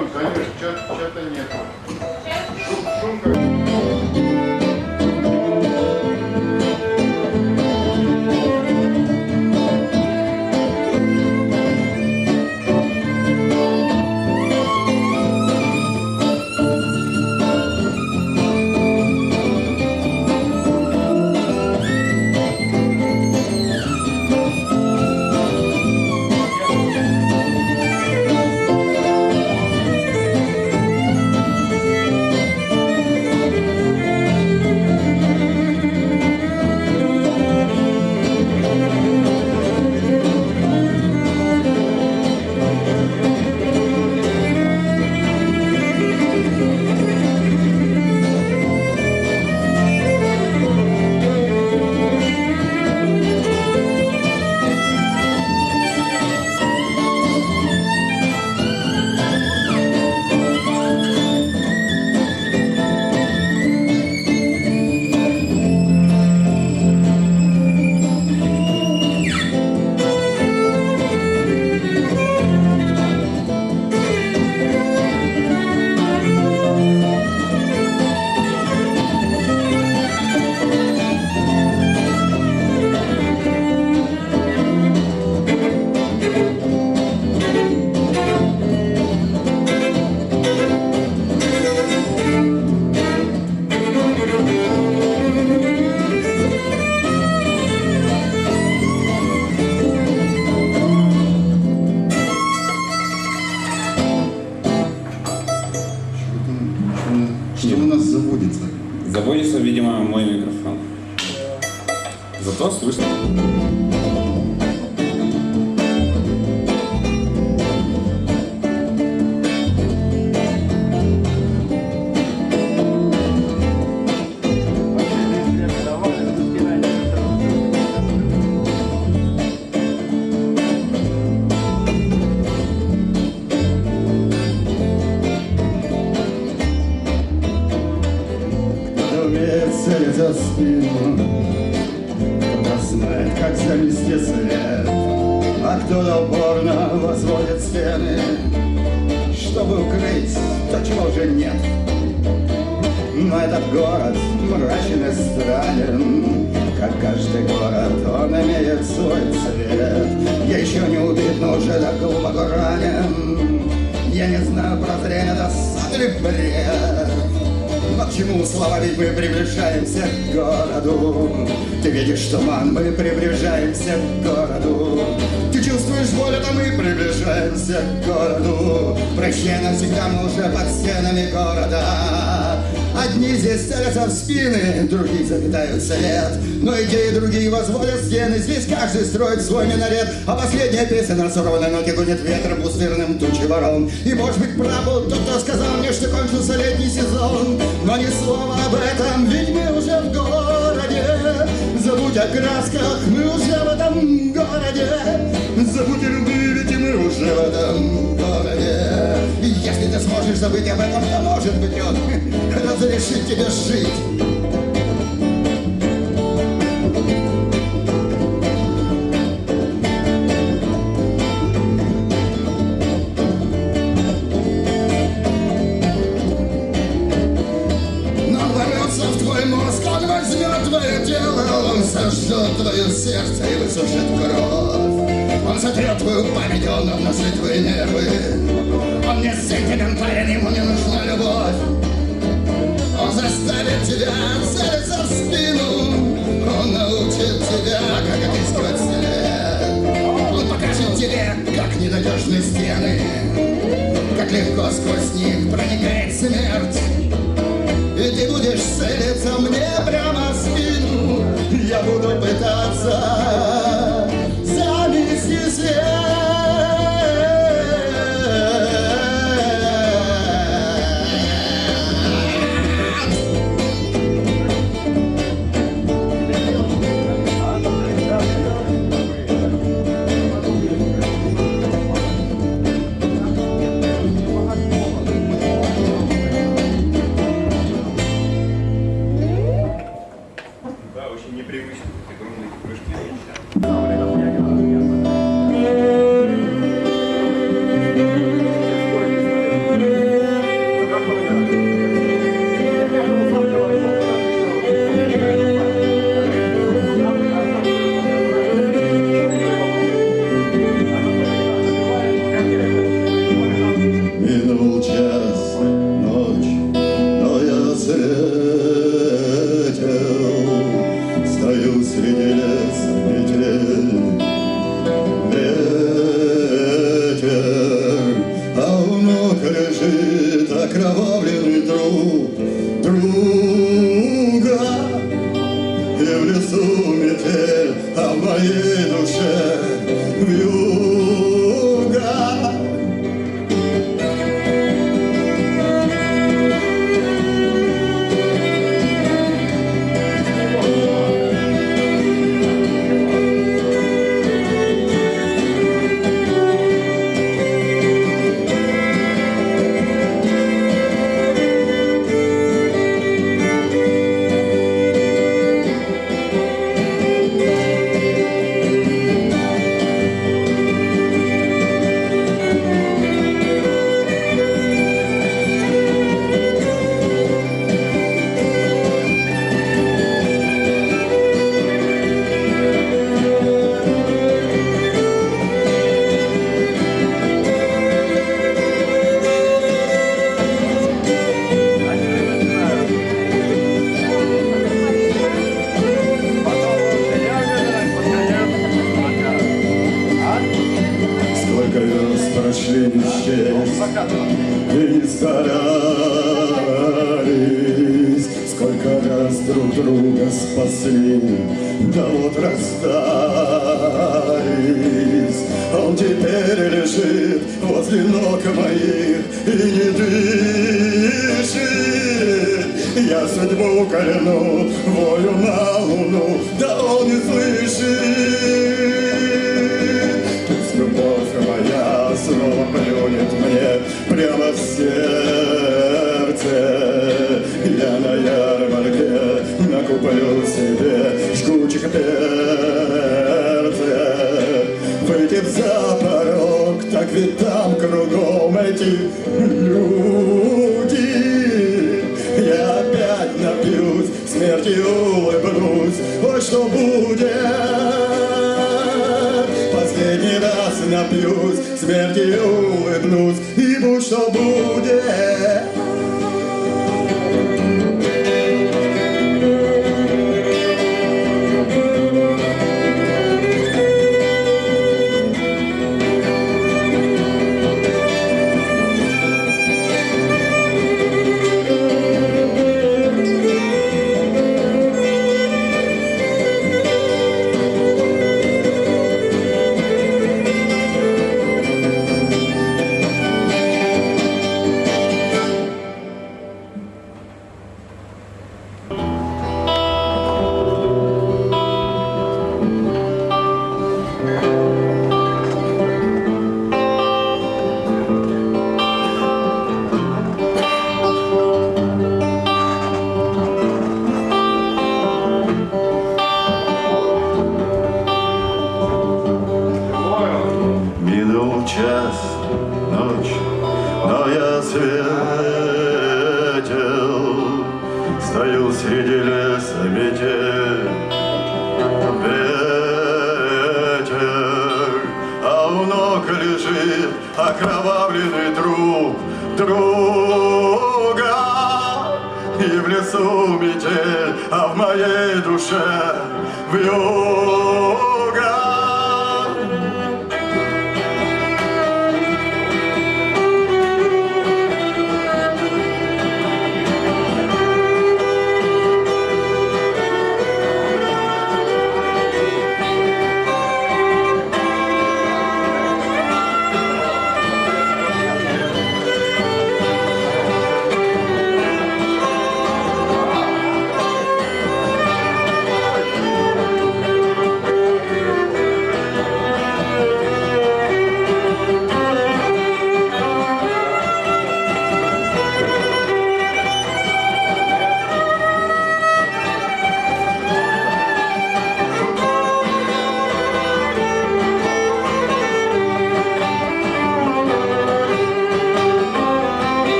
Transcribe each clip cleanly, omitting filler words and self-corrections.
Иван, конечно, чата нет. Шум как... Что у нас заводится? Заводится, видимо, мой микрофон. Зато слышно. За спину, кто знает, как замести след, а кто-то упорно возводит стены, чтобы укрыть то, чего уже нет. Но этот город мрачен и странен, как каждый город, он имеет свой цвет. Я еще не убит, но уже так глубоко ранен. Я не знаю, прозрение это сон или бред. Но к чему слова, ведь мы приближаемся к городу. Ты видишь туман, мы приближаемся к городу. Ты чувствуешь боль, это мы приближаемся к городу. Прощай навсегда, мы уже под стенами города. Одни здесь целятся в спины, другие запитают след. Но идеи другие возводят стены, здесь каждый строит свой минарет. А последняя песня на сорванной ноте гонит ветром пустырным тучи ворон. И может быть прав был тот, кто сказал мне, что кончился летний сезон. Но ни слова об этом, ведь мы уже в городе. Забудь о красках, мы уже в этом городе. Забудь о любви, ведь и мы уже в этом городе. И если ты сможешь забыть об этом, то может быть он разрешит тебе жить. Твое тело, он сожжет твое сердце и высушит кровь. Он сотрет твою память, он обнажит твои нервы. Он не сентиментален, ему не нужна любовь. Он заставит тебя целиться в спину. Он научит тебя, как отыскивать след. Он покажет тебе, как ненадежны стены, как легко сквозь них проникает смерть. И ты будешь целиться мне прямо в спину. Я буду пытаться замести след. среди леса метель. Ветер, а у ног лежит окровавленный труп друга. И в лесу метель, а в моей душе вьюга. Прошли без честь и не старались, сколько раз друг друга спасли, да вот расстались. Он теперь лежит возле ног моих и не дышит. Я судьбу кляну, волю на луну, да он не слышит. Любовь моя снова плюнет мне прямо в сердце. Я на ярмарке накуплю себе жгучих перцев. Выйдя за порог, так ведь там кругом эти люди. Я опять напьюсь, смерти улыбнусь, ой, что будет? Последний раз напьюсь, смерти улыбнусь, и будь что будет. Час, ночь, но я светил, стою среди леса метель. Ветер, а у ног лежит окровавленный труп друга. И в лесу метель, а в моей душе вьюга.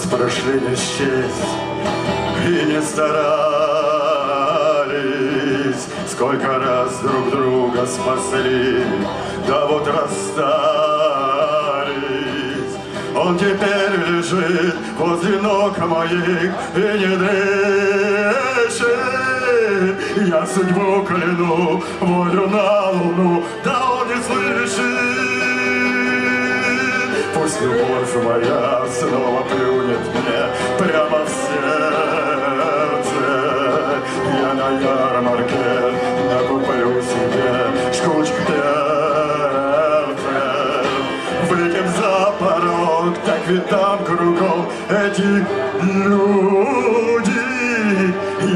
Прошли без честь и не старались, сколько раз друг друга спасли, да вот расстались. Он теперь лежит возле ног моих и не дышит. Я судьбу кляну, волю на луну, да он не слышит. Пусть любовь моя снова плюнет мне прямо в сердце. Я на ярмарке накуплю себе шкурочку перца. Выйдем за порог, так ведь там кругом эти люди.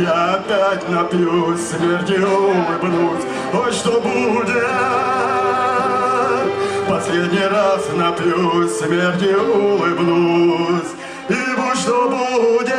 Я опять напьюсь, смерти улыбнусь, ой, что будет? Последний раз напьюсь, смерти улыбнусь, и будь что будет.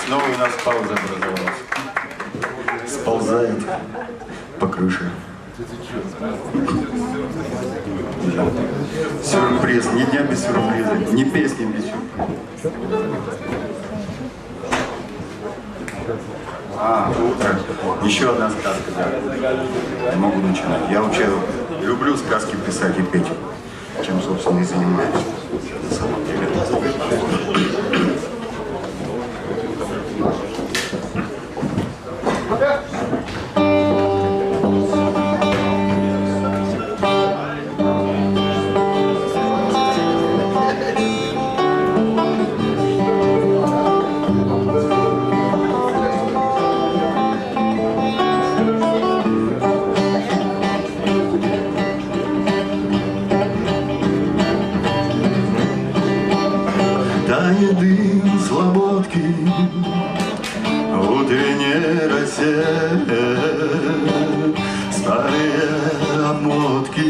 Снова у нас пауза образовалась. Сползает по крыше. Сюрприз. Ни дня без сюрприза, ни песни без сюрприза. Утро. Еще одна сказка, да. Я могу начинать. Я вообще люблю сказки писать и петь, чем, собственно, и занимаюсь. На самом деле. Тает дым слободки, утренней росе, старые обмотки,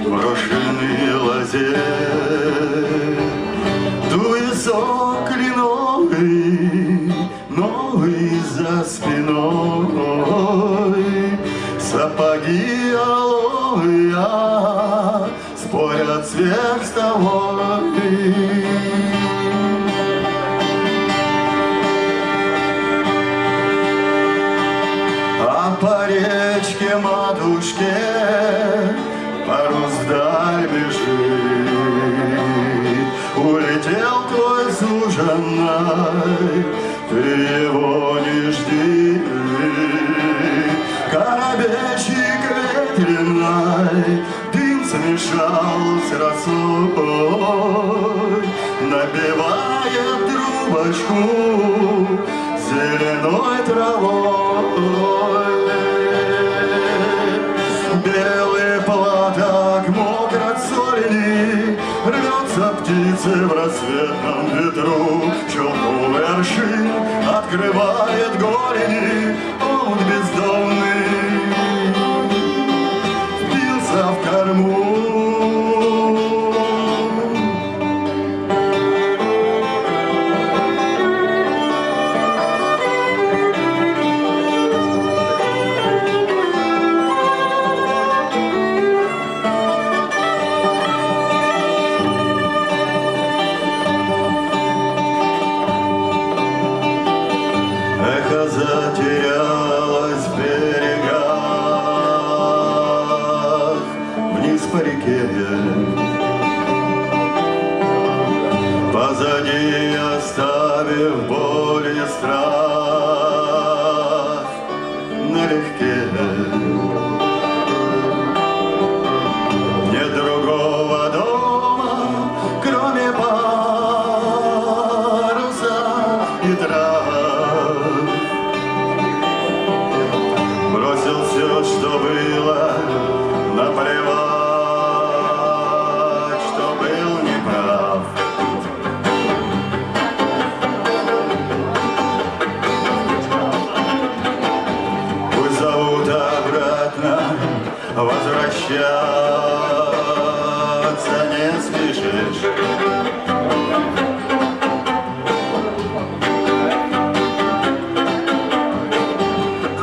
брошенные лозе. Дует сок кленовый, новый за спиной, сапоги алоэ спорят с верстовой. А по речке матушке парус вдаль бежит. Улетел твой суженый, ты его не жди. Корабельщик ветреный дым смешал с росой, набивает трубочку зеленой травой. Белый платок мокр от солени, рвется птицы в рассветном ветру. Челку вершин открывает голени, омут бездомный впился в корму. Эхо затерялось в берегах, вниз по реке. Позади оставив боль и страх налегке. Нет другого дома, кроме паруса и трав. Бросил все, что было, наплевав. возвращаться не спешишь.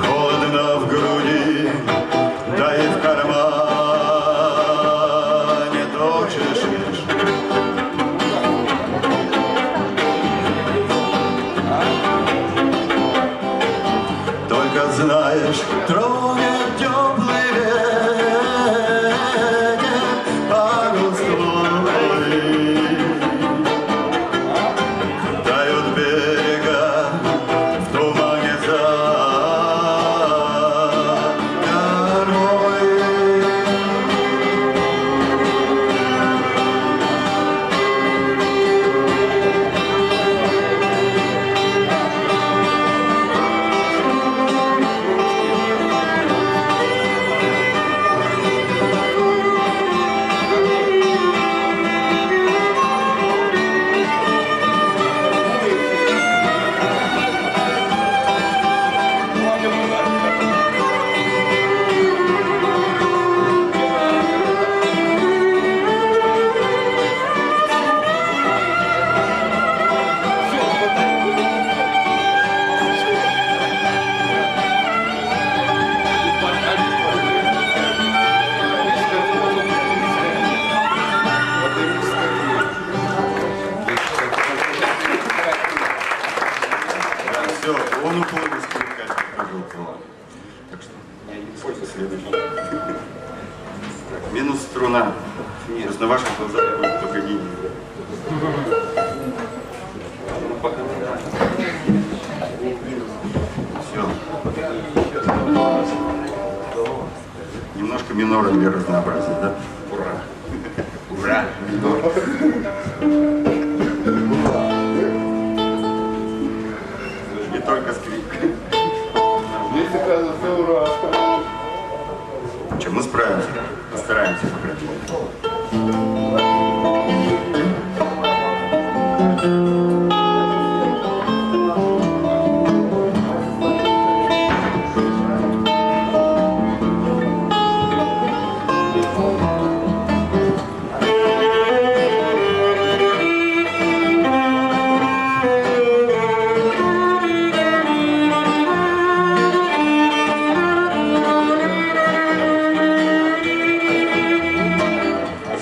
Холодно в груди, да и в кармане точишь. Только знаешь, тронет теплый ветер пару стволы, тают берега в тумане за кормой. Все, он уплыл из клетка, тоже уплыл. Так что, следующий. Минус струна. Сейчас на ваших глазах будет только гений. Все. Немножко минором для разнообразия, да? Ура! Ура! Минор. Не только скрипка. Здесь оказывается ура. Чем мы справимся? Постараемся, по крайней мере.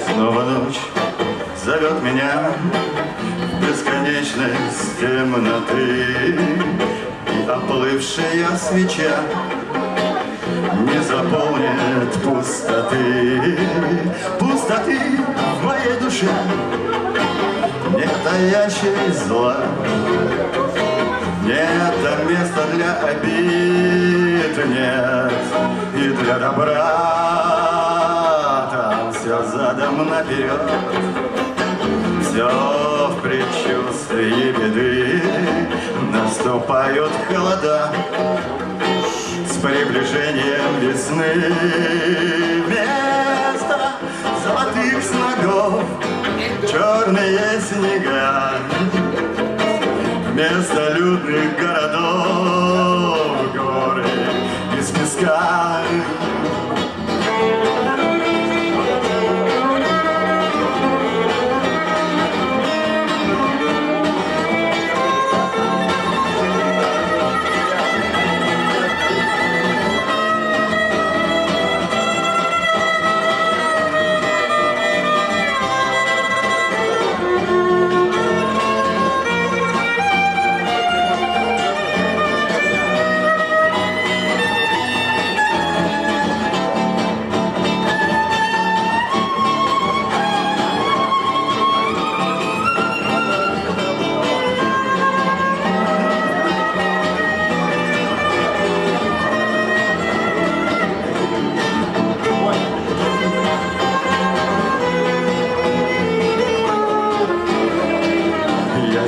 Снова ночь зовет меня в бесконечность темноты, и оплывшая свеча не заполнит пустоты, пустоты в моей душе, не таящей зла. Нет места для обид, нет и для добра. Там все задом наперед, все в предчувствии беды. Наступают холода с приближением весны. Вместо золотых сногов черные снега, вместо людных городов горы из песка.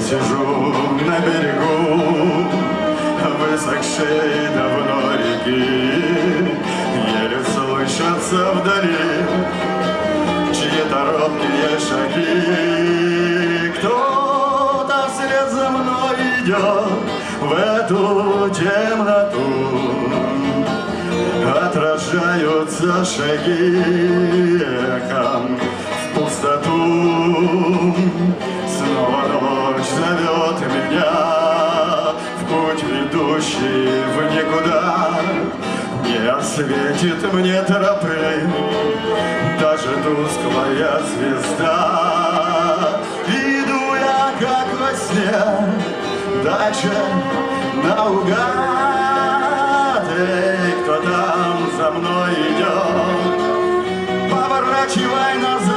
Сижу на берегу высохшей давно реки, еле слышатся вдали чьи-то робкие шаги. Кто-то вслед за мной идет в эту темноту, отражаются шаги эхом в пустоту. Снова ночь зовет меня в путь, ведущий в никуда. Не осветит мне тропы даже тусклая звезда. Иду я, как во сне, дальше наугад. Эй, кто там за мной идет, поворачивай назад.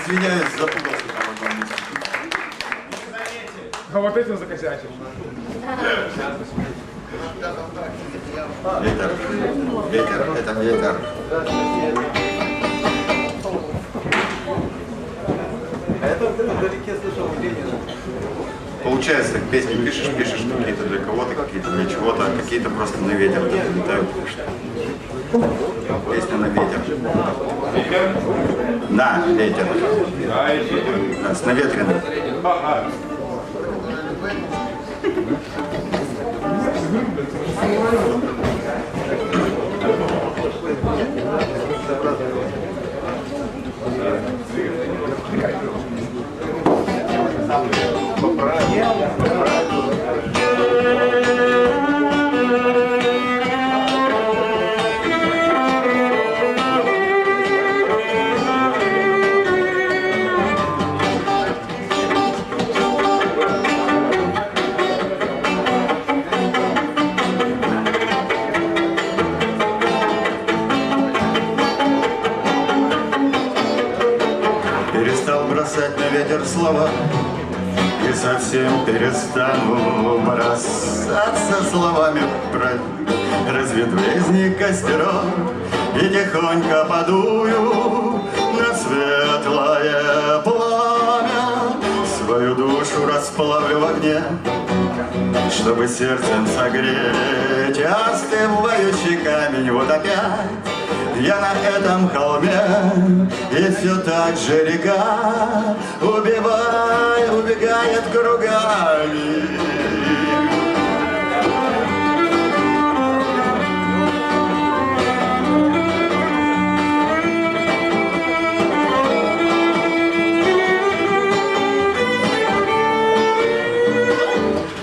Извиняюсь, запутался там в одном месте. А вот этим закосячил. Ветер, ветер, это ветер. Получается, так песни пишешь какие-то для кого-то, какие-то для чего-то, а какие-то просто на ветер летают. Песня на ветер. На ветер. Да, с наветренным. Бросать на ветер слова и совсем перестану бросаться словами про разведу из них костеров и тихонько подую на светлое пламя. Свою душу расплавлю в огне, чтобы сердцем согреть остывающий камень. Вот опять я на этом холме, и все так же река убегает кругами.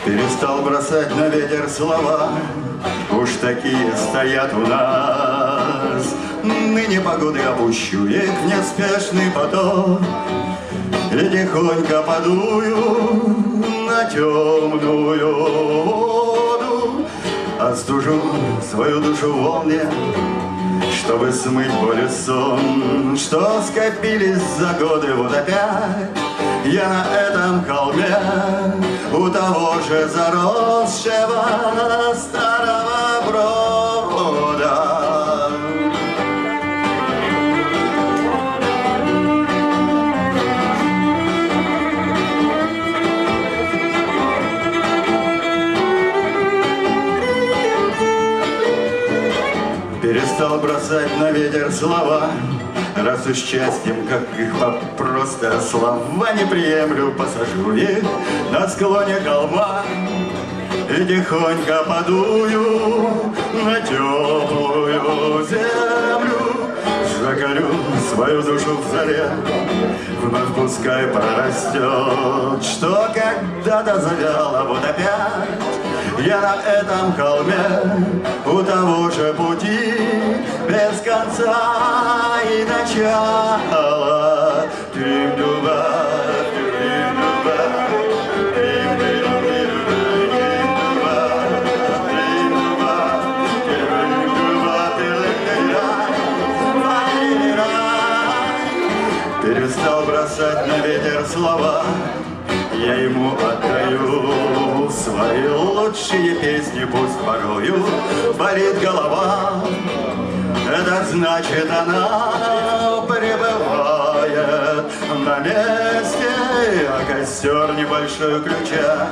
Перестал бросать на ветер слова, уж такие стоят у нас. Ныне погоды опущу их в неспешный поток и тихонько подую на темную воду. Остужу свою душу в волне, чтобы смыть боль и сон, что скопились за годы. Вот опять я на этом холме у того же заросшего старого брода. Перестал бросать на ветер слова, раз уж счастьем, как их просто слова не приемлю, посажу их на склоне холма и тихонько подую на теплую землю. закалю свою душу в заре, вновь пускай прорастет, что когда-то завяло. Вот опять я на этом холме, у того же пути, без конца и начала. Трим-дуба, трим-дуба, перестал бросать на ветер слова, я ему отдаю свои лучшие песни, пусть порою болит голова. Это значит, она пребывает на месте, а костер небольшой ключа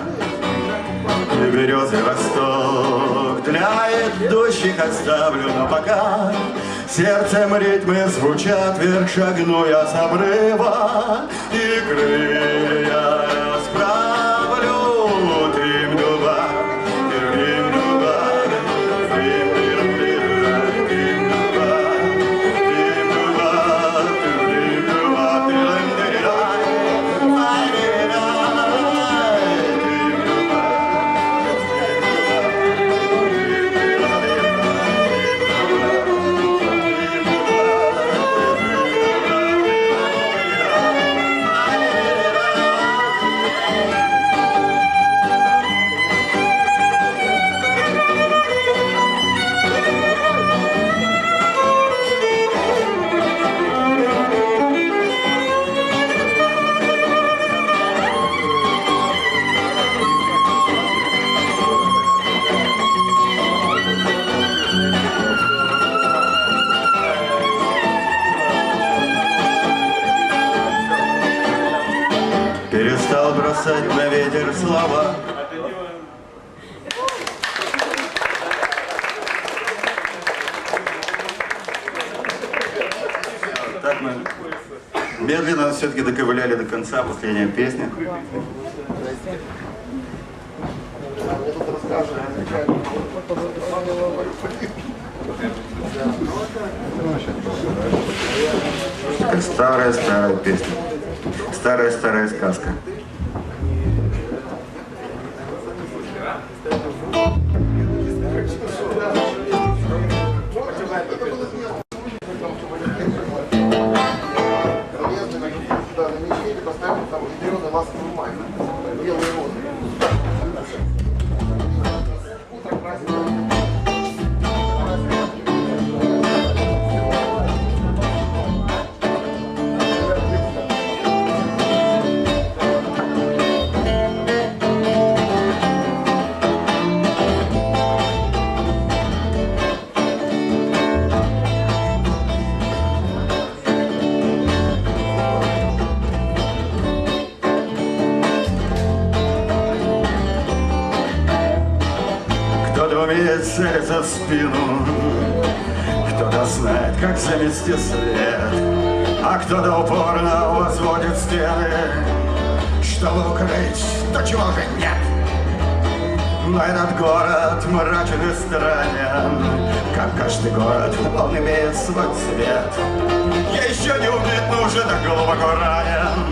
и березы росток для идущих оставлю, но пока сердцем ритмы звучат, вверх шагну я с обрыва и крылья расправлю. Трим-дуба, трим-дуба, трим-дуба, трим-дуба, трим-дуба, перестал бросать на ветер слова. Так мы медленно все-таки доковыляли до конца, последняя песня. Такая старая песня. Старая сказка. Умеет целиться в спину, кто-то знает, как замести след, а кто-то упорно возводит стены, чтобы укрыть то, чего же нет. Но этот город мрачен и странен, как каждый город, он имеет свой цвет. Я еще не убит, но уже так глубоко ранен.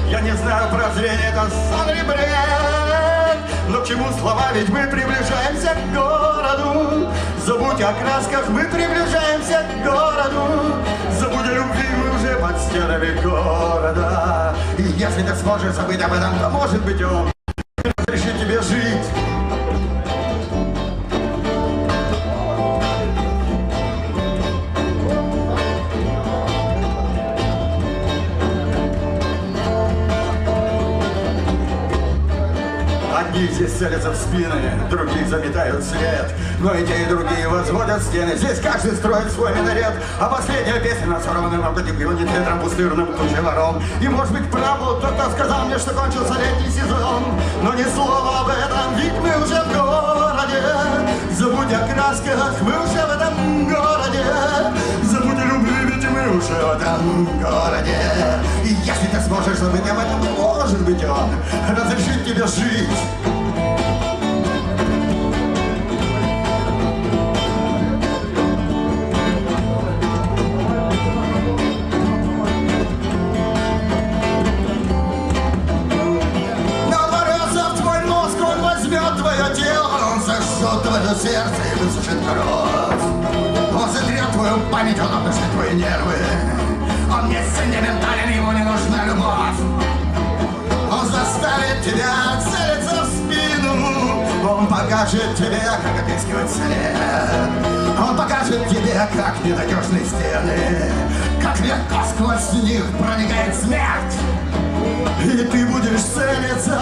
Я не знаю, прозрение это сон или бред. Но к чему слова, ведь мы приближаемся к городу. Забудь о красках, мы приближаемся к городу. Забудь о любви, мы уже под стенами города. И если ты сможешь забыть об этом, то может быть он разрешит тебе жить. Одни здесь целятся в спины, другие заметают след. Но и те, и другие возводят стены. Здесь каждый строит свой минарет. А последняя песня на сорванном ноготе гонит ветром пустырным тучей ворон. И может быть прав был тот, кто сказал мне, что кончился летний сезон. Но ни слова об этом, ведь мы уже в городе. Забудь о красках, мы уже в этом городе. Забудь о любви, ведь мы уже в этом городе. И если ты сможешь забыть об этом, то может быть он разрешит тебе жить. остановит сердце и высушит кровь. Он затрет твою память, он обнажит твои нервы. Он не сентиментален, ему не нужна любовь. Он заставит тебя целиться в спину. Он покажет тебе, как отыскивать след. Он покажет тебе, как ненадежны стены, как легко сквозь них проникает смерть. И ты будешь целиться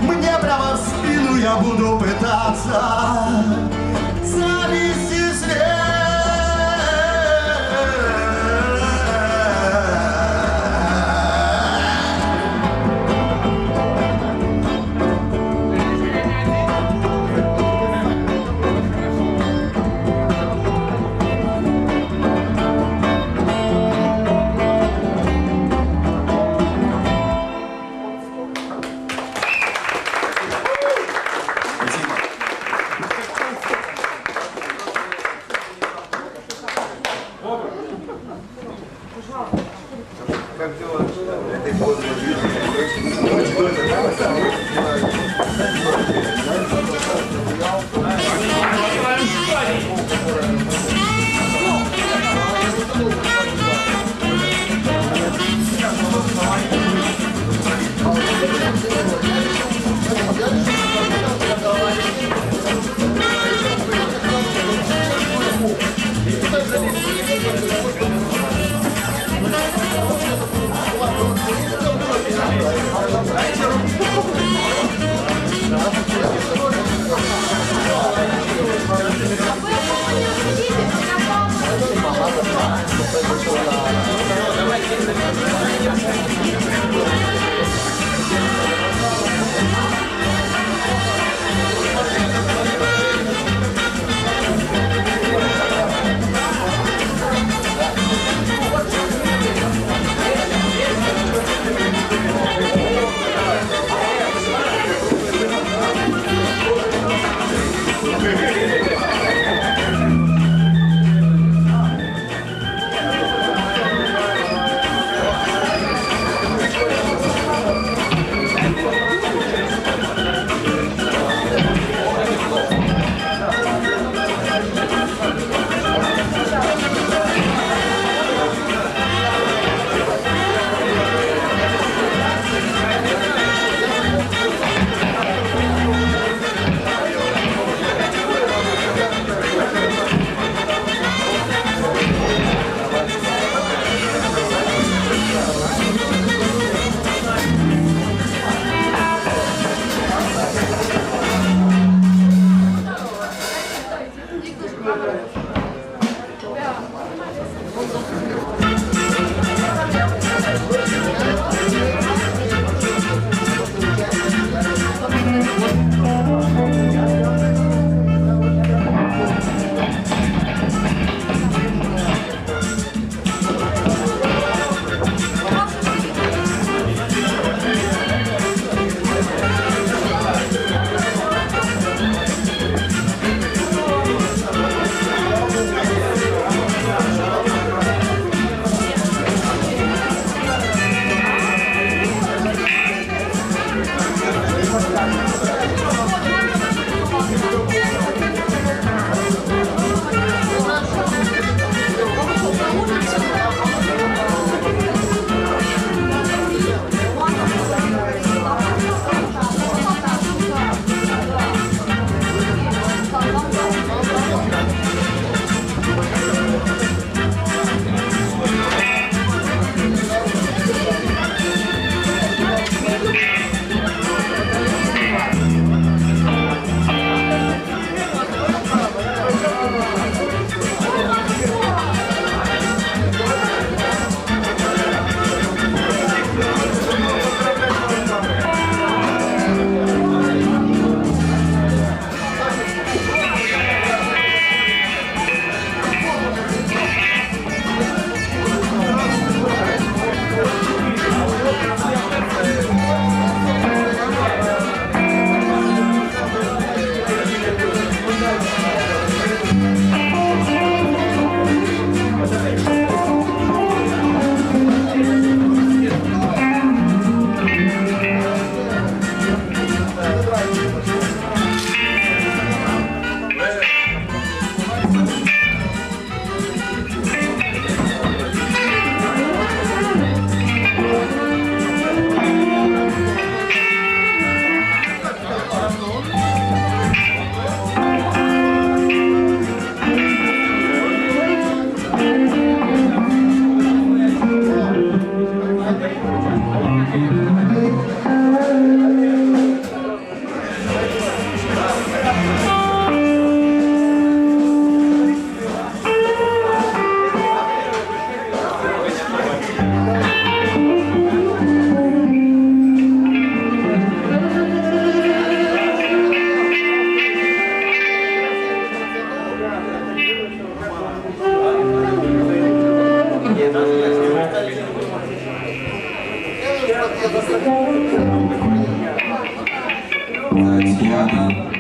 мне прямо в спину, я буду пытаться завести след. Татьяна.